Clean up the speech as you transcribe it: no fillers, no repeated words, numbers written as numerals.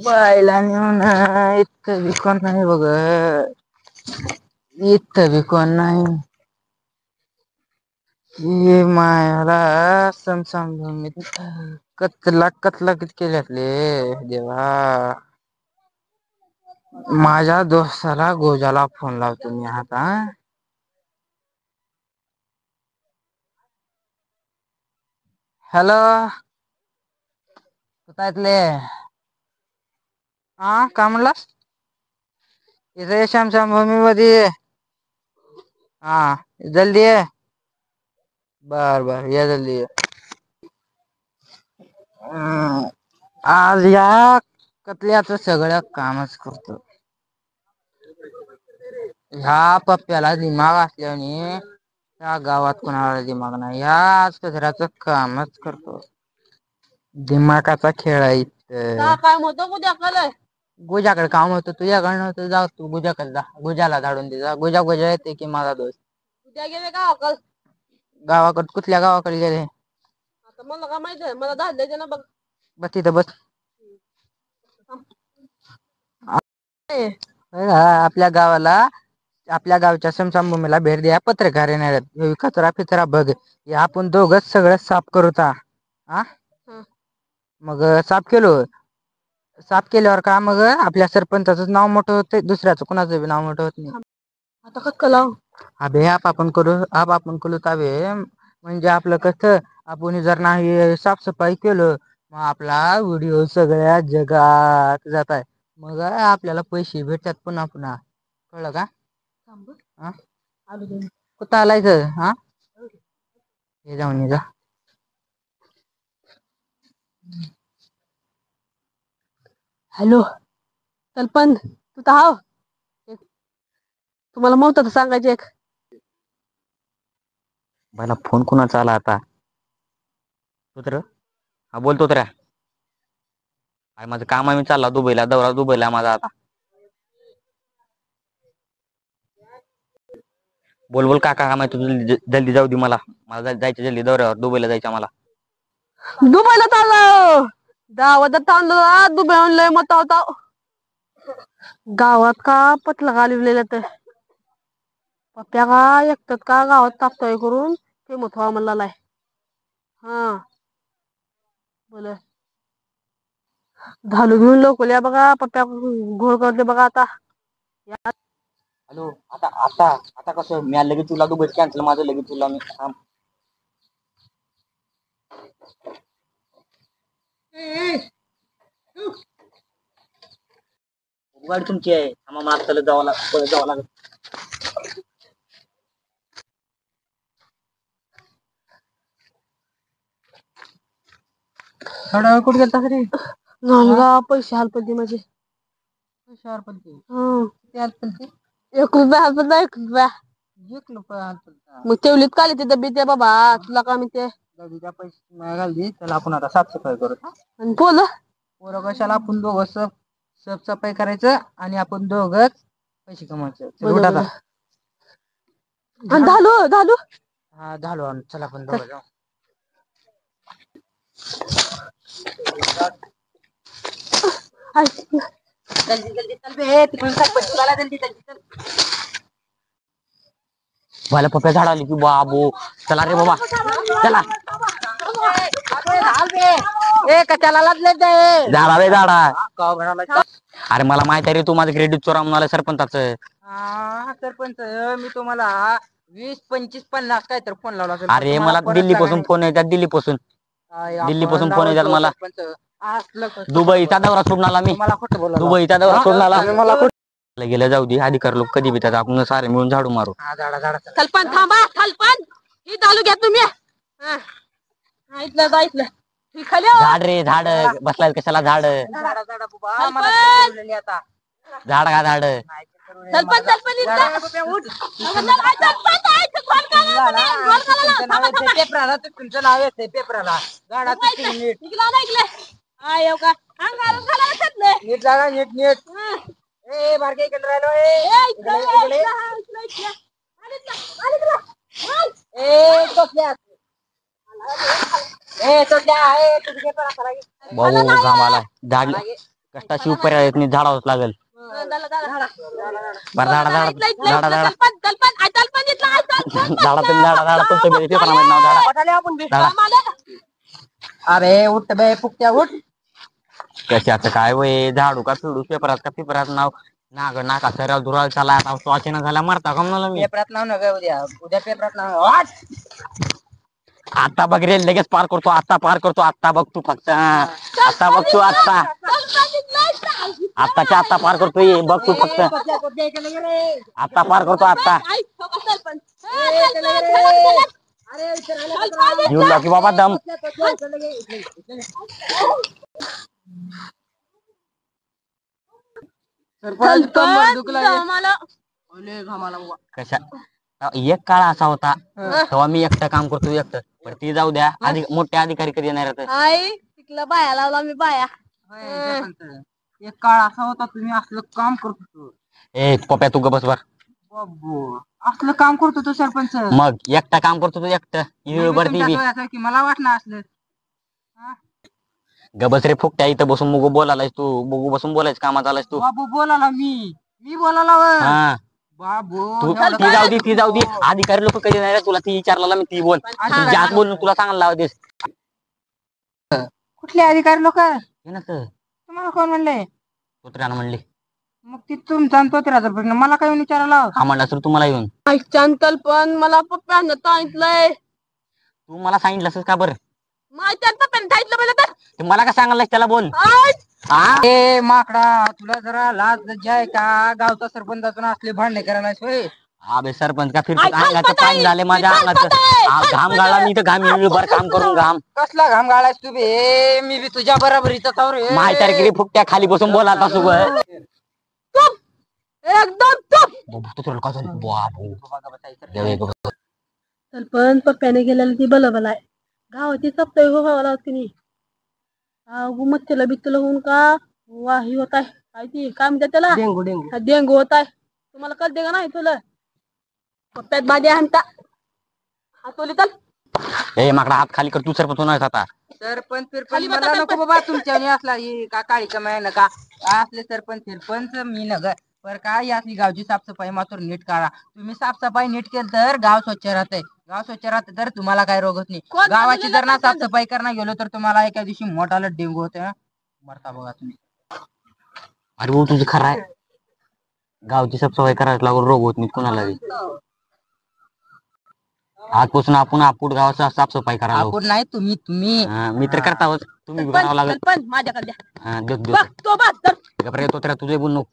बायला नेऊन इथं बी कोण नाही बघ. इथं बी कोण नाही. ये मायला समसम कतला किती केल्यातले देवा. माझ्या दोस्ताला गोजाला फोन लावतो मी आता. हॅलो कुठायतले. हा काय म्हणलास. इथे स्मशानभूमी मध्ये ये. हा जल्दी ये. बर ये जल्दी ये. आज या कतल्याच सगळं कामच करतो. ह्या पप्प्याला दिमाग असल्यावानी त्या गावात कोणाला दिमाग नाही. ह्या कचऱ्याचं कामच करतो. दिमागाचा खेळ आहे इथं. काय म्हणतो गुद्याकडे. गुज्याकडे काम होतं तुझ्याकडे नव्हतं. जा तू गुज्याकडे जा. गुज्याला झाडून दे जा. गुजा येते की माझा दोस्त. गुज्या गेले गावाकडे. गावाकडे कुठल्या गावाकडे गेले. आता मला काय माहिती आहे. मला धाड द्यायचे ना बघ. बस तिथं बस. आपल्या गावाला आपल्या गावच्या स्मशानभूमीला भेट द्या. पत्रकार येणार आहेत. कचरा फिचरा बघ. हे आपण दोघच सगळं साफ करूता. हा मग साफ केलो. साफ केल्यावर का मग आपल्या सरपंचाचं नाव मोठं होतं. दुसऱ्याचं कुणाचं बी नाव मोठं होत नाही. आता कस लावू. अबे आप आपण करू ताबे. म्हणजे आपलं कसं आपण जर नाही साफसफाई केलं. मग आपला व्हिडिओ सगळ्या जगात जाताय. मग आपल्याला पैसे भेटतात पुन्हा पुन्हा कळलं का. हा कुठं आलायच हा. हे जाऊन ये जा. हॅलो सरपंच तू तर हाव. तुम्हाला महत्वाचं सांगायचं एक. मला फोन कुणाचा आला आता. तोत्र हा बोलतो तोत्र्या. अरे माझं काम आहे. मी चालला दुबईला. दौरा दुबईला माझा आता. बोल काका काम आहे तुझं. जल्दी जाऊ दे मला. मला जायचं जल्दी दौऱ्यावर दुबईला जायचं मला. दुबईला चाललो. दावत तांदूळ दुबईहून लय मोठा होता. गावात का पत्रकार आलेले तर. पप्प्या का एकटाच का गावात तापतोय करून ते मोठा म्हणलाय. हा बोला. धालो घेऊन लोकल्या बघा. पप्प्या घोळ करते बघा आता. हॅलो आता कसं मी लगेच तुला दुबईत कॅन्सल माझं लगेच तुला मी थांब. गाडी तुमची आहे. आम्हाला मागच्याला जावं लागेल. थोडा वेळ कुठे गेलता रे. नांदगाव पैसे हलपते माझे. पैसे हरपलते. किती हरपलते. 1 रुपया हरपलता 1 रुपया. 1 रुपया हरपलता. मग ठेवलीत काली ते डब्बी ते बाबा तुला का मी ते. त्या पैसे नाही घालली त्याला आपण आता साफसफाई करू. आणि पोरं कशाला आपण दोघं साफसफाई करायचं आणि आपण दोघच पैसे कमवायचं. झालो हा झालो चला आपण दोघं जाऊ. जल्दी चल बे तिकडून सरपंच आला जल्दी चल. मला पप्प्या झाड आली की बाबू. चला रे बाबा चला. कशाला लादले ते झाडा. अरे मला माहित आहे रे तू माझं क्रेडिट चोरा म्हणाला सरपंचाचं. हा सरपंच मी तुम्हाला 20 25 50 काय तर फोन लावला. अरे मला दिल्लीपासून फोन येतात. दिल्लीपासून फोन येतात मला. दुबईचा दौरा सोडून आला मी. दुबईचा दौरा सोडून आला. गेलं जाऊ दे. अधिकार लोक कधी भेटतात. आपण सारे मिळून झाडू मारू. सरपंच थांबा. सरपंच ही चालू घ्या तुम्ही. इथलं झाड रे झाड बसलाय कशाला झाड. झाड का झाड. तुमचं नाव येत पेपराला. नीट जागा नीट. ए बारके इकडे राहिलो. ए भाऊ घामाला झाड कष्टाची उपर झाडावंच लागेल. बरं झाडा झाडा झाडा झाडा झाडा अरे उठ बे फुकट्या उठ. कशाचं काय वय झाडू का फिडू पेपरात नाव नाग नाका सराव धुराळ चाला वाचना झाला मरता का म्हणलं मी. पेपरात नाव न उद्या पेपरात नाव. आता बघ रे लगेच पार करतो आता बघ तू फक्त आता बघ तू आत्ताच्या आता पार करतोय बघ तू फक्त आता पार करतो आता येऊन की बाबा दम. कशा एक काळ असा होता तेव्हा मी एकटं काम करतो एकटं पण ती जाऊ द्या मोठे अधिकारी कधी येणार तिकला बाया लावला मी बाया. एक काळ असा होता तुम्ही असलं काम करतो. ए पप्या तू गबस बर असलं काम करतो तो सरपंच. मग एकटा काम करतो तू एकटं की मला वाटलं असलं. गबस रे फुकट्या इथं बसून मुगू बोलायलास तू मुगू बसून बोलायच कामात आलास तू. बाबू बोलाला मी बोलाला हा बाबू ती जाऊ दे अधिकारी लोक कधी नाही तुला ती विचारला मी ती बोल जास्त बोलून तुला चांगला लावतेस. कुठले अधिकारी लोक नसतं तुम्हाला कोण म्हणले. तोत्र्यानं म्हणले मग ती तुमचा तोत्र्याचा मला काय विचारायला. हा म्हणला सर तुम्हाला येऊन चंतल पण मला पप्पानं सांगितलंय. तू मला सांगितलं का बरं पप्पानं सांगितलं मला तर ते मला का सांगायला त्याला बोल. ए माकडा तुला जरा लाज लज्जा आहे का गावचा सरपंचातून असले भांडणे करायला होय. अबे सरपंच का फिरतो अंगाचं पाणी झाले माझ्या अंगाचं घाम गाळला मी तर घाम बर काम करून घाम. कसला घाम गाळायस तू बे मी बी तुझ्या बरोबरीचा रे माहिती फुकट्या खाली बसून बोलाता सुगं पण पप्प्याने गेलेला ती बलबल आहे गावाची सप्ताही व्हावं लागत की नाही. मच्छला बिच्छला होऊन का वाही होत आहे काय ती काय म्हणतात त्याला डेंगू होत आहे. तुम्हाला कळते का नाही तुला पप्प्यात बाजी आणता हातोली चल. ए माकडा हात खाली कर तू सरपंच होणार आता. सरपंच फिरपंच मला नको बाबा तुमच्या असला का काळी कमाय नका असले सरपंच फिरपंच मी नग पर काय असली गावची साफसफाई मात्र नीट काढा. तुम्ही साफसफाई नीट केलं तर गाव स्वच्छ राहते. गाव स्वच्छ राहते तर तुम्हाला काय रोग होत नाही. गावाची जर ना साफसफाई करणं गेलो तर तुम्हाला एका दिवशी मोठाला डेंगू होते मरता बघा तुम्ही. अरे हो तुझं खरं आहे गावची साफसफाई करायला लागून रोग होत नाही कुणाला. आजपासून आपण गावाचा साफसफाई करायला आपण नाही तुम्ही मी तर करता तुम्ही करावं लागेल पण माझ्याकडे तुझे बोल नको